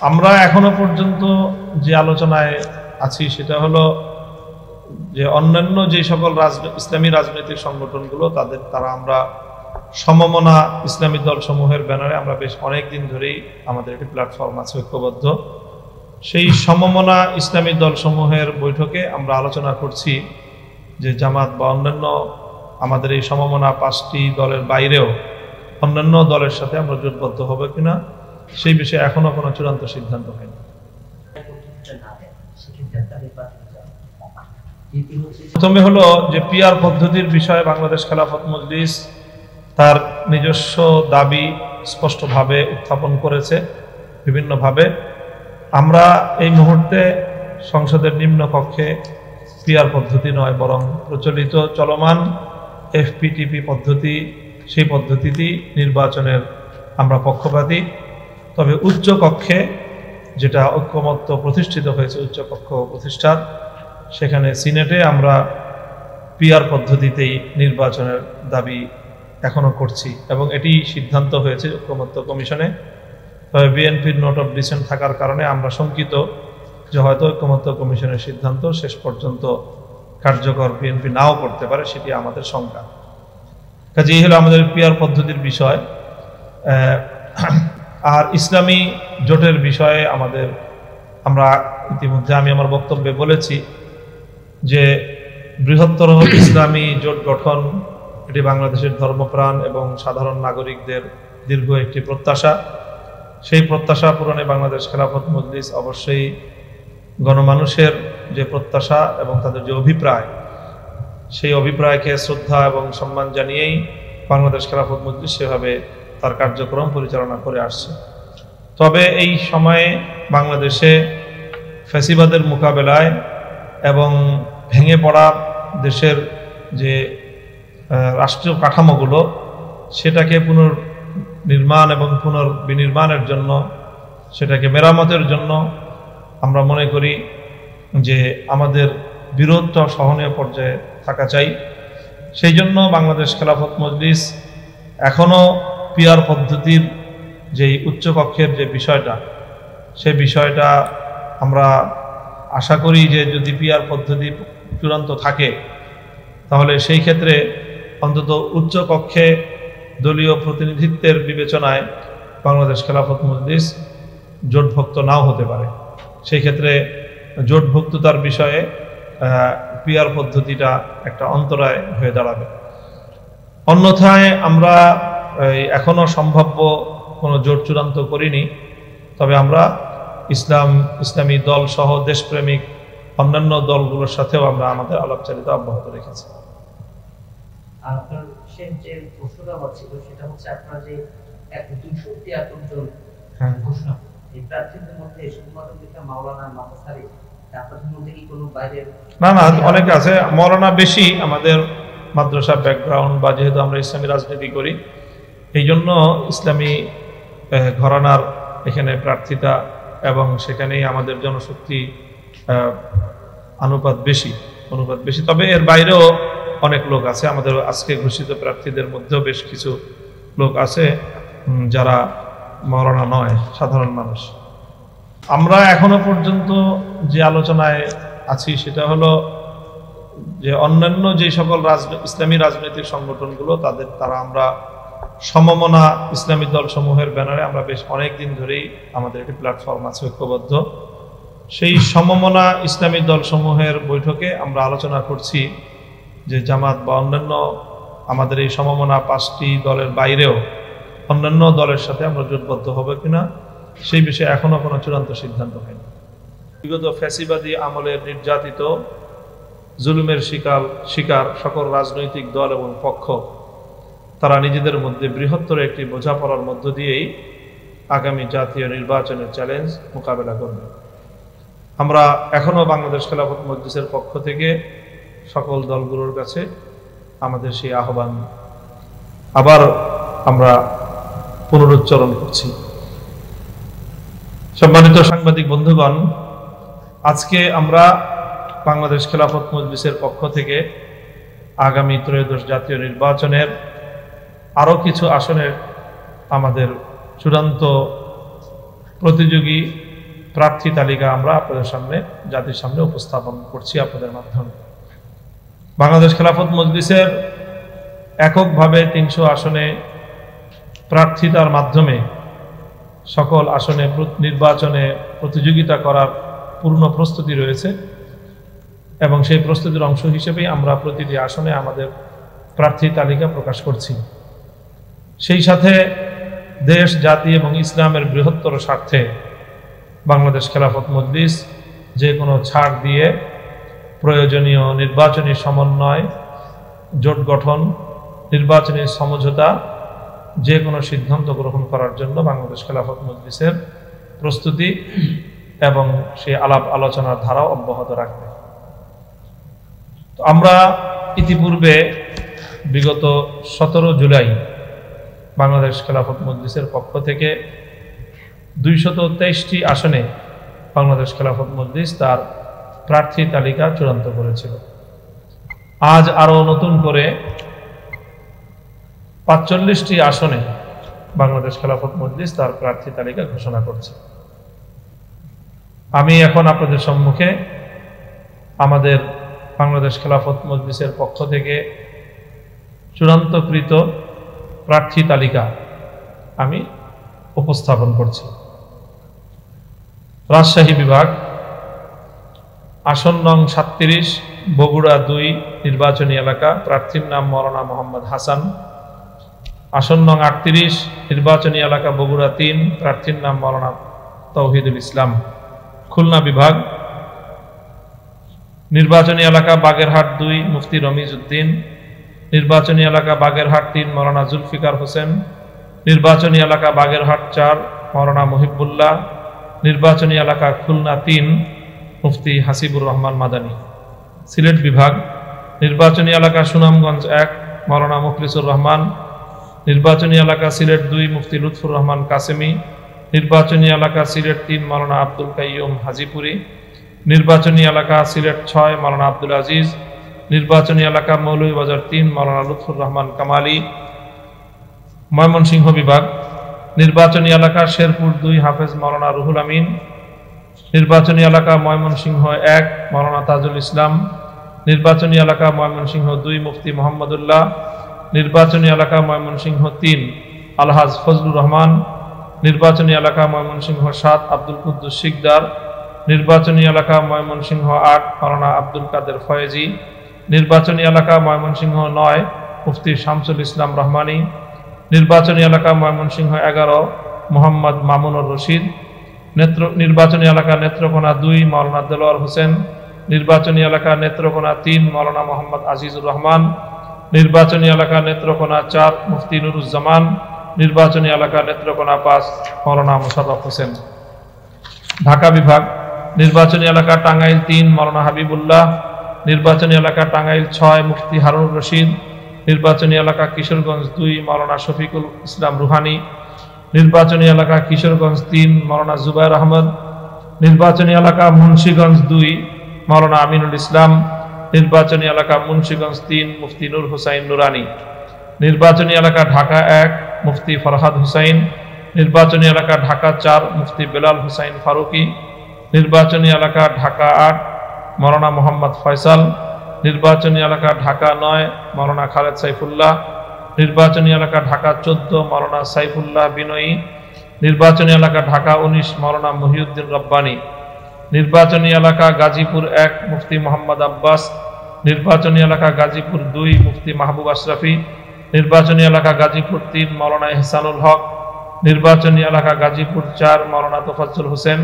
আমরা এখনো পর্যন্ত যে আলোচনায় আছি সেটা হলো যে অন্যান্য যে সকল ইসলামী রাজনৈতিক সংগঠনগুলো তারা আমরা সমমনা ইসলামী দল সমূহের ব্যানারে আমরা বেশ অনেক দিন ধরেই আমাদের একটি প্ল্যাটফর্ম আছে ঐক্যবদ্ধ। সেই সমমনা ইসলামী দল সমূহের বৈঠকে আমরা আলোচনা করছি যে জামাত বা অন্যান্য আমাদের এই সমমনা 5টি দলের বাইরেও অন্যান্য দলের সাথে আমরা জোটবদ্ধ হবে কিনা সেই বিষয়ে এখনো কোনো চূড়ান্ত সিদ্ধান্ত হয়নি। প্রথমে হলো যে পিআর পদ্ধতির বিষয়ে বাংলাদেশ খেলাফত মজলিস তার নিজস্ব দাবি স্পষ্টভাবে উত্থাপন করেছে বিভিন্নভাবে। আমরা এই মুহূর্তে সংসদের নিম্নকক্ষে পিআর পদ্ধতি নয় বরং প্রচলিত চলমান এফপিটিপি পদ্ধতি, সেই পদ্ধতিতেই নির্বাচনের আমরা পক্ষপাতী। তবে উচ্চ কক্ষে যেটা ঐক্যমত্য প্রতিষ্ঠিত হয়েছে উচ্চ কক্ষ প্রতিষ্ঠার, সেখানে সিনেটে আমরা পিআর পদ্ধতিতেই নির্বাচনের দাবি এখনো করছি এবং এটি সিদ্ধান্ত হয়েছে ঐক্যমত্য কমিশনে। তবে বিএনপির নোট অফ ডিসেন্ট থাকার কারণে আমরা শঙ্কিত যে হয়তো ঐক্যমত্য কমিশনের সিদ্ধান্ত শেষ পর্যন্ত কার্যকর বিএনপি নাও করতে পারে, সেটি আমাদের শঙ্কা। কাজে এই হলো আমাদের পিআর পদ্ধতির বিষয়। আর ইসলামী জোটের বিষয়ে আমরা ইতিমধ্যে আমি আমার বক্তব্যে বলেছি যে বৃহত্তর ইসলামী জোট গঠন এটি বাংলাদেশের ধর্মপ্রাণ এবং সাধারণ নাগরিকদের দীর্ঘ একটি প্রত্যাশা। সেই প্রত্যাশা পূরণে বাংলাদেশ খেলাফত মজলিস অবশ্যই গণমানুষের যে প্রত্যাশা এবং তাদের যে অভিপ্রায়, সেই অভিপ্রায়কে শ্রদ্ধা এবং সম্মান জানিয়েই বাংলাদেশ খেলাফত মজলিস সেভাবে তার কার্যক্রম পরিচালনা করে আসছে। তবে এই সময়ে বাংলাদেশে ফ্যাসিবাদের মোকাবেলায় এবং ভেঙে পড়া দেশের যে রাষ্ট্রীয় কাঠামোগুলো সেটাকে পুনর্নির্মাণ এবং পুনর্বিনির্মাণের জন্য, সেটাকে মেরামতের জন্য আমরা মনে করি যে আমাদের বিরোধটা সহনীয় পর্যায়ে থাকা চাই। সেই জন্য বাংলাদেশ খেলাফত মজলিস এখনও পিআর পদ্ধতির যেই উচ্চকক্ষের যে বিষয়টা, সে বিষয়টা আমরা আশা করি যে যদি পিআর পদ্ধতি চূড়ান্ত থাকে তাহলে সেই ক্ষেত্রে অন্তত উচ্চকক্ষে দলীয় প্রতিনিধিত্বের বিবেচনায় বাংলাদেশ খেলাফত মজলিস জোটভুক্ত নাও হতে পারে। সেই ক্ষেত্রে জোটভুক্ততার বিষয়ে পিআর পদ্ধতিটা একটা অন্তরায় হয়ে দাঁড়াবে। অন্যথায় আমরা এখনো সম্ভাব্য কোনো জোট চূড়ান্ত করিনি। তবে আমরা ইসলামী দল সহ দেশপ্রেমিক অন্যান্য দলগুলোর সাথেও আমরা আমাদের আলাপচারিতা অব্যাহত রেখেছি। আপনার শেষ যে প্রশ্নটা হচ্ছিল সেটা হচ্ছে আপনারা যে 273 জন ঘোষণা, এই প্রার্থীদের মধ্যে শুধুমাত্র মাওলানা মাদ্রাসারি, আপনাদের মধ্যে কি কোনো বাইরের? না, অনেক আছে। মাওলানা বেশি আমাদের মাদ্রাসা ব্যাকগ্রাউন্ড বা যেহেতু আমরা ইসলামী রাজনীতি করি এই জন্য ইসলামী ঘরানার এখানে প্রার্থিতা এবং সেখানেই আমাদের জনশক্তি অনুপাত বেশি। তবে এর বাইরেও অনেক লোক আছে। আমাদের আজকে ঘোষিত প্রার্থীদের মধ্যেও বেশ কিছু লোক আছে যারা মাওলানা নয়, সাধারণ মানুষ। আমরা এখনো পর্যন্ত যে আলোচনায় আছি সেটা হলো যে অন্যান্য যে সকল ইসলামী রাজনৈতিক সংগঠনগুলো তারা আমরা সমমনা ইসলামী দল সমূহের ব্যানারে আমরা বেশ অনেক দিন ধরেই আমাদের একটি প্ল্যাটফর্ম আছে ঐক্যবদ্ধ। সেই সমমনা ইসলামী দল সমূহের বৈঠকে আমরা আলোচনা করছি যে জামাত বা অন্যান্য আমাদের এই সমমনা 5টি দলের বাইরেও অন্যান্য দলের সাথে আমরা জোটবদ্ধ হবে কিনা সেই বিষয়ে এখনো কোনো চূড়ান্ত সিদ্ধান্ত হয়নি। বিগত ফ্যাসিবাদী আমলের নির্যাতিত জুলুমের শিকার সকল রাজনৈতিক দল এবং পক্ষ তারা নিজেদের মধ্যে বৃহত্তর একটি বোঝাপড়ার মধ্য দিয়েই আগামী জাতীয় নির্বাচনের চ্যালেঞ্জ মোকাবেলা করবে। আমরা এখনো বাংলাদেশ খেলাফত মজলিসের পক্ষ থেকে সকল দলগুলোর কাছে আমাদের সেই আহ্বান আবার আমরা পুনরুচ্চারণ করছি। সম্মানিত সাংবাদিক বন্ধুগণ, আজকে আমরা বাংলাদেশ খেলাফত মজলিসের পক্ষ থেকে আগামী ত্রয়োদশ জাতীয় নির্বাচনের আরও কিছু আসনের আমাদের চূড়ান্ত প্রতিযোগী প্রার্থী তালিকা আমরা আপনাদের সামনে, জাতির সামনে উপস্থাপন করছি আপনাদের মাধ্যমে। বাংলাদেশ খেলাফত মজলিসের এককভাবে 300 আসনে প্রার্থিতার মাধ্যমে সকল আসনে নির্বাচনে প্রতিযোগিতা করার পূর্ণ প্রস্তুতি রয়েছে এবং সেই প্রস্তুতির অংশ হিসেবেই আমরা প্রতিটি আসনে আমাদের প্রার্থী তালিকা প্রকাশ করছি। সেই সাথে দেশ, জাতি এবং ইসলামের বৃহত্তর স্বার্থে বাংলাদেশ খেলাফত মজলিস যে কোনো ছাড় দিয়ে প্রয়োজনীয় নির্বাচনী সমন্বয়, জোট গঠন, নির্বাচনী সমঝোতা, যে কোনো সিদ্ধান্ত গ্রহণ করার জন্য বাংলাদেশ খেলাফত মজলিসের প্রস্তুতি এবং সেই আলাপ আলোচনার ধারা অব্যাহত রাখবে। তো আমরা ইতিপূর্বে বিগত 17 জুলাই বাংলাদেশ খেলাফত মজলিসের পক্ষ থেকে 223টি আসনে বাংলাদেশ খেলাফত মজলিস তার প্রার্থী তালিকা চূড়ান্ত করেছিল। আজ আরো নতুন করে 45টি আসনে বাংলাদেশ খেলাফত মজলিস তার প্রার্থী তালিকা ঘোষণা করছে। আমি এখন আপনাদের সম্মুখে আমাদের বাংলাদেশ খেলাফত মজলিসের পক্ষ থেকে চূড়ান্তকৃত প্রার্থী তালিকা আমি উপস্থাপন করছি। রাজশাহী বিভাগ, আসন নং 37, বগুড়া 2 নির্বাচনী এলাকা, প্রার্থীর নাম মাওলানা মোহাম্মদ হাসান। আসন নং 38, নির্বাচনী এলাকা বগুড়া 3, প্রার্থীর নাম মাওলানা তৌহিদুল ইসলাম। খুলনা বিভাগ, নির্বাচনী এলাকা বাগেরহাট 2, মুফতি রমিজ উদ্দিন। নির্বাচনী এলাকা বাগেরহাট 3, মাওলানা জুলফিকার হোসেন। নির্বাচনী এলাকা বাগেরহাট 4, মাওলানা মুহিবুল্লাহ। নির্বাচনী এলাকা খুলনা 3, মুফতি হাসিবুর রহমান মাদানী। সিলেট বিভাগ, নির্বাচনী এলাকা সুনামগঞ্জ 1, মাওলানা মুখলিসুর রহমান। নির্বাচনী এলাকা সিলেট 2, মুফতি লুৎফুর রহমান কাসেমি। নির্বাচনী এলাকা সিলেট 3, মাওলানা আব্দুল কাইয়ুম হাজিপুরি। নির্বাচনী এলাকা সিলেট 6, মাওলানা আব্দুল আজিজ। নির্বাচনী এলাকা মৌলভীবাজার 3, মাওলানা লুৎফুর রহমান কামালি। ময়মনসিংহ বিভাগ, নির্বাচনী এলাকা শেরপুর 2, হাফেজ মাওলানা রুহুল আমিন। নির্বাচনী এলাকা ময়মনসিংহ 1, মাওলানা তাজুল ইসলাম। নির্বাচনী এলাকা ময়মনসিংহ 2, মুফতি মোহাম্মদুল্লাহ। নির্বাচনী এলাকা ময়মনসিংহ 3, আলহাজ ফজলুর রহমান। নির্বাচনী এলাকা ময়মনসিংহ 7, আব্দুল কুদ্দুস শিকদার। নির্বাচনী এলাকা ময়মনসিংহ 8, মাওলানা আব্দুল কাদের ফয়েজি। নির্বাচনী এলাকা ময়মনসিংহ 9, মুফতি শামসুল ইসলাম রহমানী। নির্বাচনী এলাকা ময়মনসিংহ 11, মোহাম্মদ মামুনুর রশিদ। নির্বাচনী এলাকা নেত্রকোনা 2, মাওলানা দেলোয়ার হোসেন। নির্বাচনী এলাকা নেত্রকোনা 3, মাওলানা মোহাম্মদ আজিজুর রহমান। নির্বাচনী এলাকা নেত্রকোনা 4, মুফতি নুরুজ্জামান। নির্বাচনী এলাকা নেত্রকোনা 5, মাওলানা মোশাররফ হোসেন। ঢাকা বিভাগ, নির্বাচনী এলাকা টাঙ্গাইল 3, মাওলানা হাবিবুল্লাহ। নির্বাচনী এলাকা টাঙ্গাইল 6, মুফতি হারুনুর রশিদ। নির্বাচনী এলাকা কিশোরগঞ্জ 2, মাওলানা শফিকুল ইসলাম রুহানি। নির্বাচনী এলাকা কিশোরগঞ্জ 3, মাওলানা জুবায়ের আহমদ। নির্বাচনী এলাকা মুন্সিগঞ্জ 2, মাওলানা আমিনুল ইসলাম। নির্বাচনী এলাকা মুন্সিগঞ্জ 3, মুফতি নূর হুসাইন নুরানি। নির্বাচনী এলাকা ঢাকা 1, মুফতি ফরহাদ হুসাইন। নির্বাচনী এলাকা ঢাকা 4, মুফতি বেলাল হুসাইন ফারুকি। নির্বাচনী এলাকা ঢাকা 8, মাওলানা মোহাম্মদ ফয়সাল। নির্বাচনী এলাকা ঢাকা 9, মাওলানা খালেদ সাইফুল্লাহ। নির্বাচনী এলাকা ঢাকা 14, মাওলানা সাইফুল্লাহ বিনয়ী। নির্বাচনী এলাকা ঢাকা 19, মাওলানা মহিউদ্দিন রব্বানী। নির্বাচনী এলাকা গাজীপুর 1, মুফতি মোহাম্মদ আব্বাস। নির্বাচনী এলাকা গাজীপুর 2, মুফতি মাহবুব আশরাফি। নির্বাচনী এলাকা গাজীপুর 3, মাওলানা ইহসানুল হক। নির্বাচনী এলাকা গাজীপুর 4, মাওলানা তোফাজ্জল হোসেন।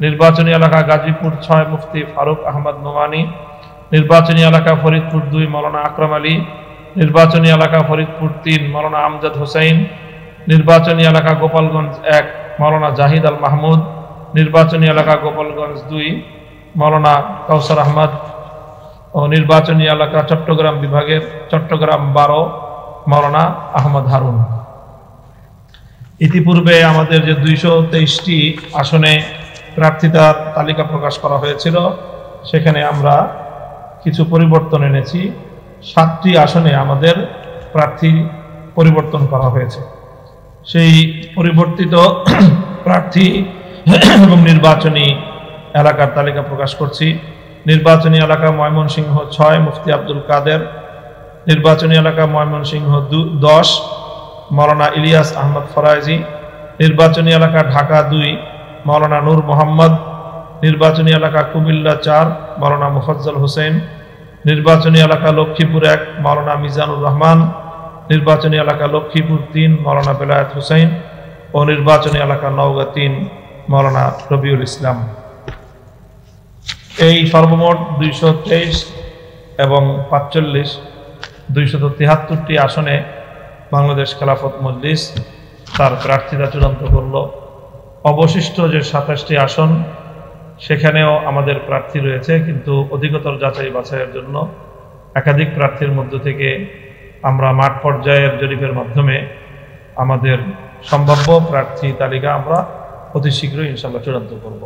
নির্বাচনী এলাকা গাজীপুর 6, মুফতি ফারুক আহমদ নোমানী। নির্বাচনী এলাকা ফরিদপুর 2, মাওলানা আকরাম আলী। নির্বাচনী এলাকা ফরিদপুর 3, মাওলানা আমজাদ হোসাইন। নির্বাচনী এলাকা গোপালগঞ্জ 1, মাওলানা জাহিদ আল মাহমুদ। নির্বাচনী এলাকা গোপালগঞ্জ 2, মাওলানা কাউসার আহমদ। ও নির্বাচনী এলাকা চট্টগ্রাম বিভাগের চট্টগ্রাম 12, মাওলানা আহমদ হারুন। ইতিপূর্বে আমাদের যে 223টি আসনে প্রার্থিতার তালিকা প্রকাশ করা হয়েছিল, সেখানে আমরা কিছু পরিবর্তন এনেছি। 7টি আসনে আমাদের প্রার্থী পরিবর্তন করা হয়েছে। সেই পরিবর্তিত প্রার্থী এবং নির্বাচনী এলাকার তালিকা প্রকাশ করছি। নির্বাচনী এলাকা ময়মনসিংহ 6 মুফতি আব্দুল কাদের। নির্বাচনী এলাকা ময়মনসিংহ 10 মাওলানা ইলিয়াস আহমদ ফরাইজি। নির্বাচনী এলাকা ঢাকা 2 মাওলানা নূর মোহাম্মদ। নির্বাচনী এলাকা কুমিল্লা 4 মাওলানা মুফাজ্জল হোসেন। নির্বাচনী এলাকা লক্ষ্মীপুর 1 মাওলানা মিজানুর রহমান। নির্বাচনী এলাকা লক্ষ্মীপুর 3 মাওলানা বেলায়েত হুসাইন ও নির্বাচনী এলাকা নওগাঁ 3 মাওলানা রবিউল ইসলাম। এই সর্বমোট 223 এবং 45 273টি আসনে বাংলাদেশ খেলাফত মজলিস তার প্রার্থীতা চূড়ান্ত করল। অবশিষ্ট যে 27টি আসন সেখানেও আমাদের প্রার্থী রয়েছে, কিন্তু অধিকতর যাচাই বাছাইয়ের জন্য একাধিক প্রার্থীর মধ্য থেকে আমরা মাঠ পর্যায়ের জরিপের মাধ্যমে আমাদের সম্ভাব্য প্রার্থী তালিকা আমরা অতি শীঘ্রই ইনশাআল্লাহ চূড়ান্ত করব।